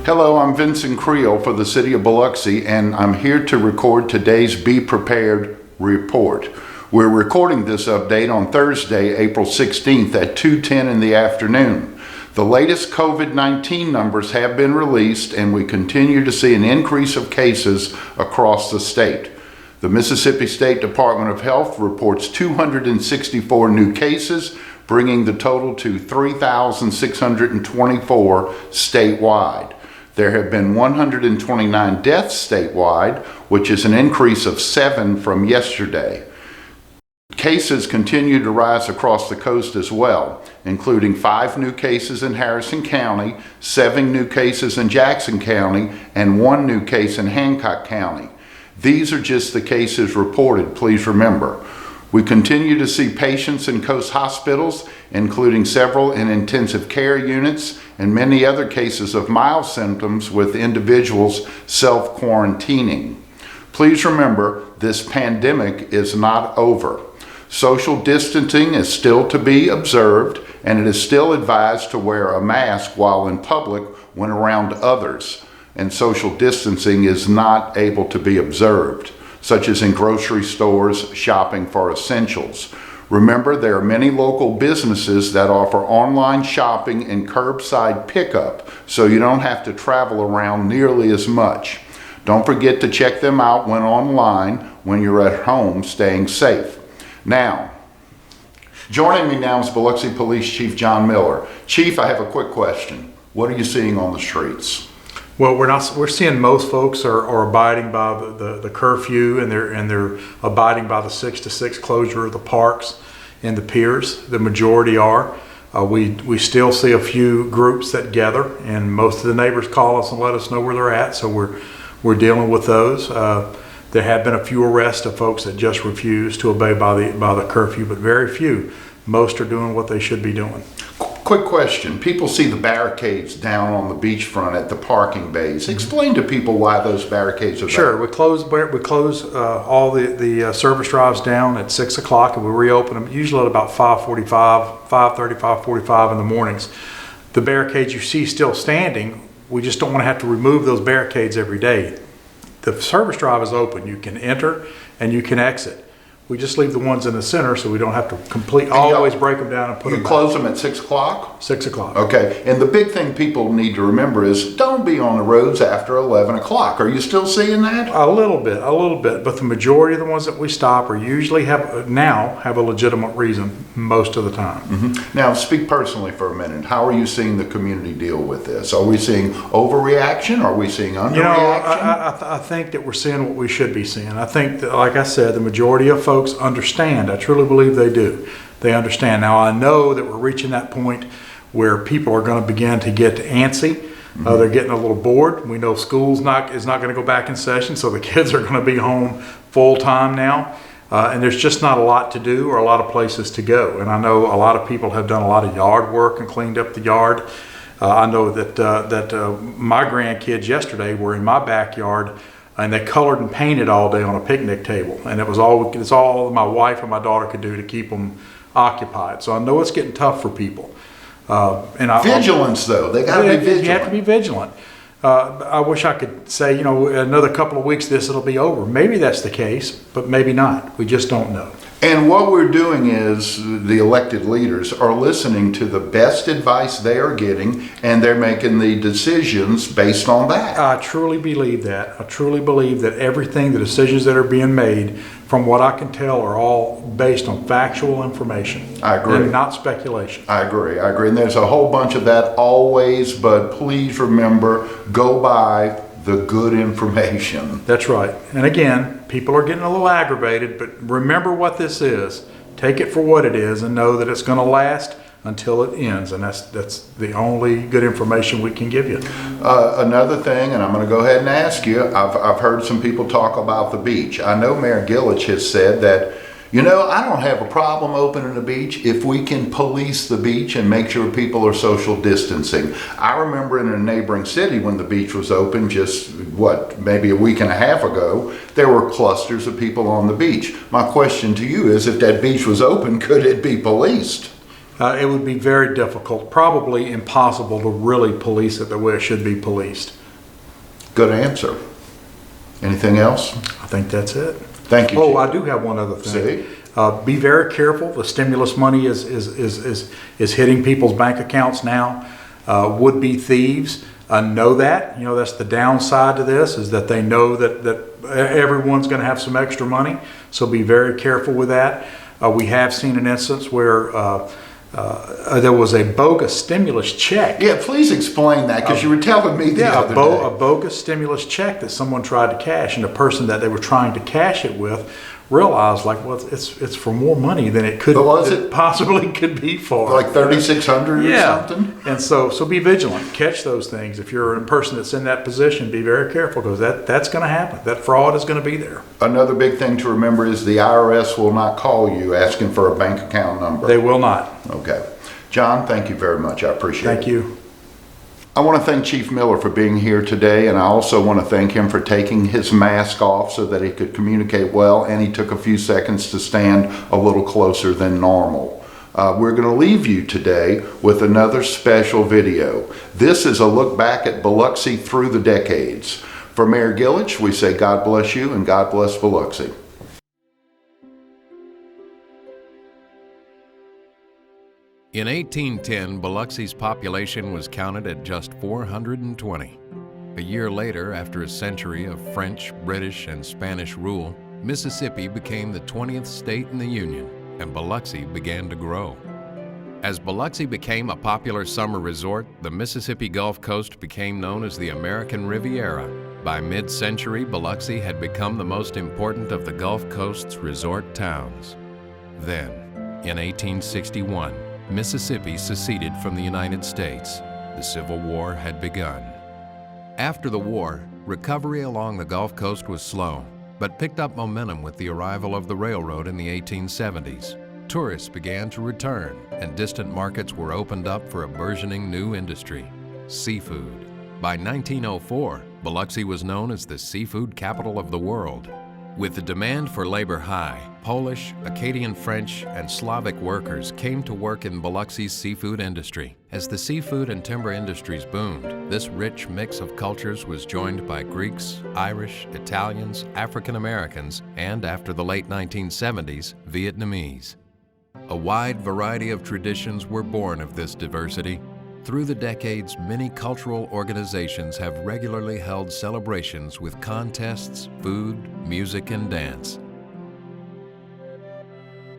Hello, I'm Vincent Creel for the City of Biloxi, and I'm here to record today's Be Prepared report. We're recording this update on Thursday, April 16th at 2:10 in the afternoon. The latest COVID-19 numbers have been released, and we continue to see an increase of cases across the state. The Mississippi State Department of Health reports 264 new cases, bringing the total to 3,624 statewide. There have been 129 deaths statewide, which is an increase of 7 from yesterday. Cases continue to rise across the coast as well, including 5 new cases in Harrison County, 7 new cases in Jackson County, and 1 new case in Hancock County. These are just the cases reported, please remember. We continue to see patients in coast hospitals, including several in intensive care units and many other cases of mild symptoms with individuals self-quarantining. Please remember, this pandemic is not over. Social distancing is still to be observed, and it is still advised to wear a mask while in public when around others. And social distancing is not able to be observed, such as in grocery stores, shopping for essentials. Remember, there are many local businesses that offer online shopping and curbside pickup, so you don't have to travel around nearly as much. Don't forget to check them out when online when you're at home staying safe. Now, joining me now is Biloxi Police Chief John Miller. Chief, I have a quick question. What are you seeing on the streets? Well, we're seeing most folks are abiding by the curfew, and they're abiding by the 6 to 6 closure of the parks and the piers. The majority are. We still see a few groups that gather, and most of the neighbors call us and let us know where they're at. So we're dealing with those. There have been a few arrests of folks that just refuse to obey by the curfew, but very few. Most are doing what they should be doing. Quick question. People see the barricades down on the beachfront at the parking bays. Explain to people why those barricades are there. Sure. We close all the service drives down at 6 o'clock, and we reopen them usually at about 5:30, 5:45 in the mornings. The barricades you see still standing, we just don't want to have to remove those barricades every day. The service drive is open. You can enter and you can exit. We just leave the ones in the center so we don't have to always break them down and put them back. You close them at 6 o'clock? 6 o'clock. Okay. And the big thing people need to remember is don't be on the roads after 11 o'clock. Are you still seeing that? A little bit. But the majority of the ones that we stop are usually have a legitimate reason most of the time. Mm-hmm. Now, speak personally for a minute. How are you seeing the community deal with this? Are we seeing overreaction? Are we seeing underreaction? I think that we're seeing what we should be seeing. I think that, like I said, the majority of folks understand. I truly believe they do. They understand. Now, I know that we're reaching that point where people are going to begin to get antsy. Mm-hmm. They're getting a little bored. We know school's is not going to go back in session, so the kids are going to be home full time now. And there's just not a lot to do or a lot of places to go. And I know a lot of people have done a lot of yard work and cleaned up the yard. I know that my grandkids yesterday were in my backyard, and they colored and painted all day on a picnic table, and it's all my wife and my daughter could do to keep them occupied. So I know it's getting tough for people. Vigilance, though, they got to be vigilant. You have to be vigilant. I wish I could say, another couple of weeks it'll be over. Maybe that's the case, but maybe not. We just don't know. And what we're doing is the elected leaders are listening to the best advice they are getting, and they're making the decisions based on that. I truly believe that. I truly believe that the decisions that are being made, from what I can tell, are all based on factual information. I agree. And not speculation. I agree. And there's a whole bunch of that always, but please remember, go by the good information. That's right. And again, people are getting a little aggravated, but remember what this is. Take it for what it is and know that it's going to last until it ends, and that's the only good information we can give you. Another thing, and I'm going to go ahead and ask you, I've heard some people talk about the beach. I know Mayor Gillich has said that, I don't have a problem opening the beach if we can police the beach and make sure people are social distancing. I remember in a neighboring city when the beach was open just, maybe a week and a half ago, there were clusters of people on the beach. My question to you is, if that beach was open, could it be policed? It would be very difficult, probably impossible to really police it the way it should be policed. Good answer. Anything else? I think that's it. Thank you, Oh, Chief. I do have one other thing. See? Be very careful. The stimulus money is hitting people's bank accounts now. Would-be thieves know that. You know, that's the downside to this, is that they know that everyone's going to have some extra money. So be very careful with that. We have seen an instance where there was a bogus stimulus check. Yeah, please explain that, because you were telling me the other day. A bogus stimulus check that someone tried to cash, and the person that they were trying to cash it with realized, like, well, it's for more money than it could possibly could be for. Like $3,600 or something? And so be vigilant. Catch those things. If you're a person that's in that position, be very careful, because that's going to happen. That fraud is going to be there. Another big thing to remember is the IRS will not call you asking for a bank account number. They will not. Okay. John, thank you very much. I appreciate it. Thank you. I want to thank Chief Miller for being here today, and I also want to thank him for taking his mask off so that he could communicate well, and he took a few seconds to stand a little closer than normal. We're going to leave you today with another special video. This is a look back at Biloxi through the decades. For Mayor Gillich, we say God bless you and God bless Biloxi. In 1810, Biloxi's population was counted at just 420. A year later, after a century of French, British, and Spanish rule, Mississippi became the 20th state in the Union, and Biloxi began to grow. As Biloxi became a popular summer resort, the Mississippi Gulf Coast became known as the American Riviera. By mid-century, Biloxi had become the most important of the Gulf Coast's resort towns. Then, in 1861, Mississippi seceded from the United States. The Civil War had begun. After the war, recovery along the Gulf Coast was slow, but picked up momentum with the arrival of the railroad in the 1870s. Tourists began to return, and distant markets were opened up for a burgeoning new industry, seafood. By 1904, Biloxi was known as the seafood capital of the world. With the demand for labor high, Polish, Acadian French, and Slavic workers came to work in Biloxi's seafood industry. As the seafood and timber industries boomed, this rich mix of cultures was joined by Greeks, Irish, Italians, African Americans, and after the late 1970s, Vietnamese. A wide variety of traditions were born of this diversity. Through the decades, many cultural organizations have regularly held celebrations with contests, food, music, and dance.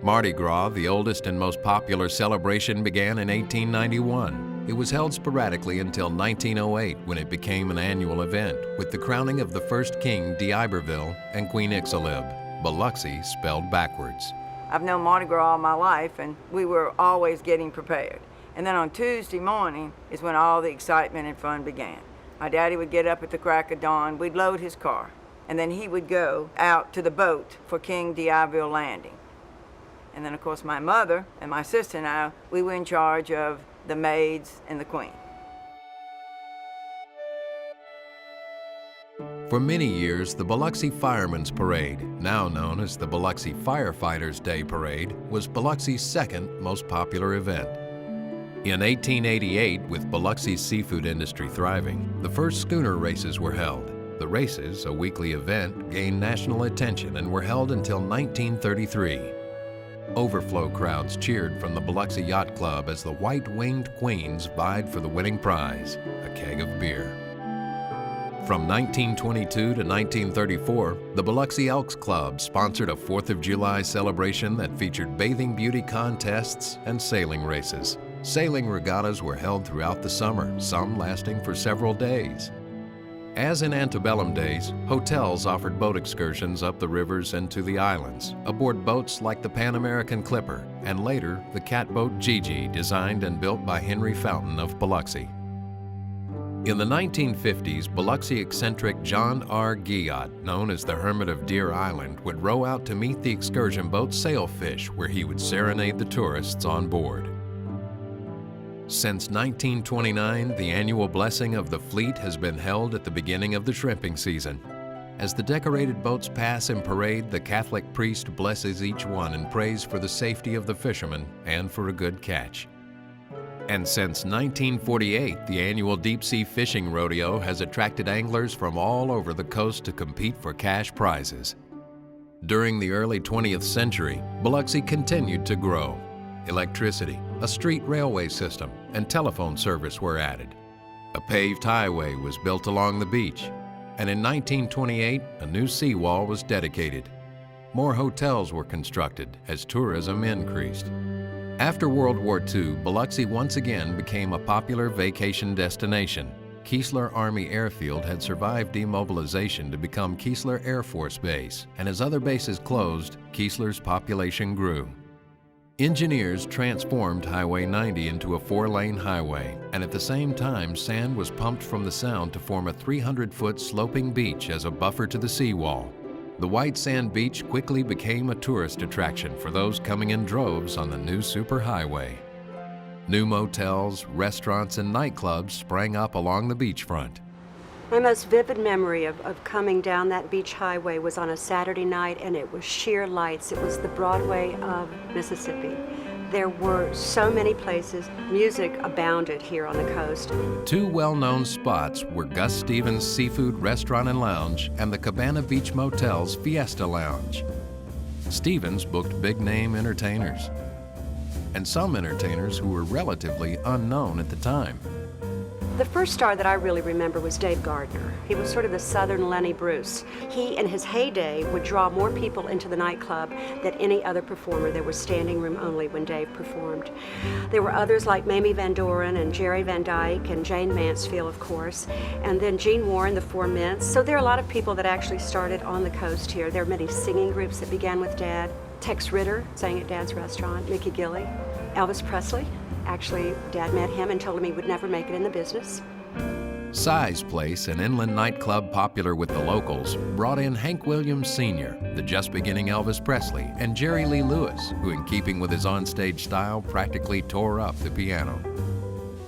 Mardi Gras, the oldest and most popular celebration, began in 1891. It was held sporadically until 1908, when it became an annual event, with the crowning of the first king, d'Iberville, and Queen Ixalib, Biloxi spelled backwards. I've known Mardi Gras all my life, and we were always getting prepared. And then on Tuesday morning is when all the excitement and fun began. My daddy would get up at the crack of dawn, we'd load his car, and then he would go out to the boat for King d'Iberville Landing. And then, of course, my mother and my sister and I, we were in charge of the maids and the queen. For many years, the Biloxi Firemen's Parade, now known as the Biloxi Firefighters' Day Parade, was Biloxi's second most popular event. In 1888, with Biloxi's seafood industry thriving, the first schooner races were held. The races, a weekly event, gained national attention and were held until 1933. Overflow crowds cheered from the Biloxi Yacht Club as the White-Winged Queens vied for the winning prize, a keg of beer. From 1922 to 1934, the Biloxi Elks Club sponsored a 4th of July celebration that featured bathing beauty contests and sailing races. Sailing regattas were held throughout the summer, some lasting for several days. As in antebellum days, hotels offered boat excursions up the rivers and to the islands, aboard boats like the Pan American Clipper, and later the catboat Gigi, designed and built by Henry Fountain of Biloxi. In the 1950s, Biloxi eccentric John R. Guillot, known as the Hermit of Deer Island, would row out to meet the excursion boat Sailfish, where he would serenade the tourists on board. Since 1929, the annual blessing of the fleet has been held at the beginning of the shrimping season. As the decorated boats pass in parade, the Catholic priest blesses each one and prays for the safety of the fishermen and for a good catch. And since 1948, the annual deep-sea fishing rodeo has attracted anglers from all over the coast to compete for cash prizes. During the early 20th century, Biloxi continued to grow. Electricity, a street railway system, and telephone service were added. A paved highway was built along the beach, and in 1928, a new seawall was dedicated. More hotels were constructed as tourism increased. After World War II, Biloxi once again became a popular vacation destination. Keesler Army Airfield had survived demobilization to become Keesler Air Force Base, and as other bases closed, Keesler's population grew. Engineers transformed Highway 90 into a 4-lane highway, and at the same time, sand was pumped from the Sound to form a 300-foot sloping beach as a buffer to the seawall. The white sand beach quickly became a tourist attraction for those coming in droves on the new superhighway. New motels, restaurants, and nightclubs sprang up along the beachfront. My most vivid memory of coming down that beach highway was on a Saturday night, and it was sheer lights. It was the Broadway of Mississippi. There were so many places. Music abounded here on the coast. Two well-known spots were Gus Stevens' Seafood Restaurant and Lounge and the Cabana Beach Motel's Fiesta Lounge. Stevens booked big-name entertainers, and some entertainers who were relatively unknown at the time. The first star that I really remember was Dave Gardner. He was sort of the Southern Lenny Bruce. He, in his heyday, would draw more people into the nightclub than any other performer. There was standing room only when Dave performed. There were others like Mamie Van Doren and Jerry Van Dyke and Jane Mansfield, of course, and then Gene Warren, the Four Mints. So there are a lot of people that actually started on the coast here. There are many singing groups that began with Dad. Tex Ritter sang at Dad's restaurant, Mickey Gilley, Elvis Presley. Actually, Dad met him and told him he would never make it in the business. Size Place, an inland nightclub popular with the locals, brought in Hank Williams Sr., the just-beginning Elvis Presley, and Jerry Lee Lewis, who, in keeping with his onstage style, practically tore up the piano.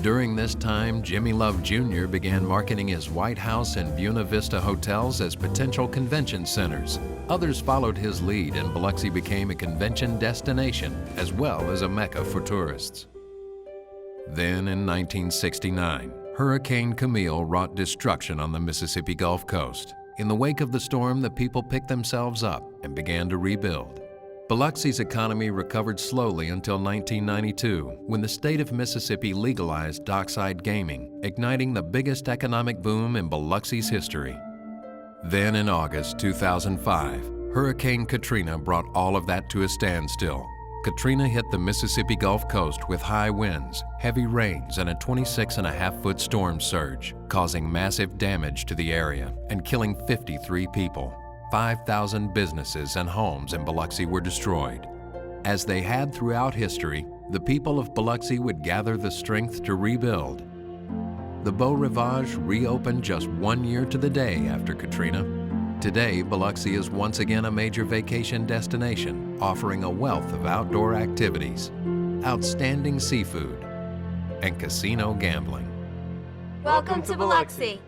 During this time, Jimmy Love Jr. began marketing his White House and Buena Vista hotels as potential convention centers. Others followed his lead, and Biloxi became a convention destination as well as a mecca for tourists. Then, in 1969, Hurricane Camille wrought destruction on the Mississippi Gulf Coast. In the wake of the storm, the people picked themselves up and began to rebuild. Biloxi's economy recovered slowly until 1992, when the state of Mississippi legalized dockside gaming, igniting the biggest economic boom in Biloxi's history. Then, in August 2005, Hurricane Katrina brought all of that to a standstill. Katrina hit the Mississippi Gulf Coast with high winds, heavy rains, and a 26.5-foot storm surge, causing massive damage to the area and killing 53 people. 5,000 businesses and homes in Biloxi were destroyed. As they had throughout history, the people of Biloxi would gather the strength to rebuild. The Beau Rivage reopened just 1 year to the day after Katrina. Today, Biloxi is once again a major vacation destination, offering a wealth of outdoor activities, outstanding seafood, and casino gambling. Welcome to Biloxi.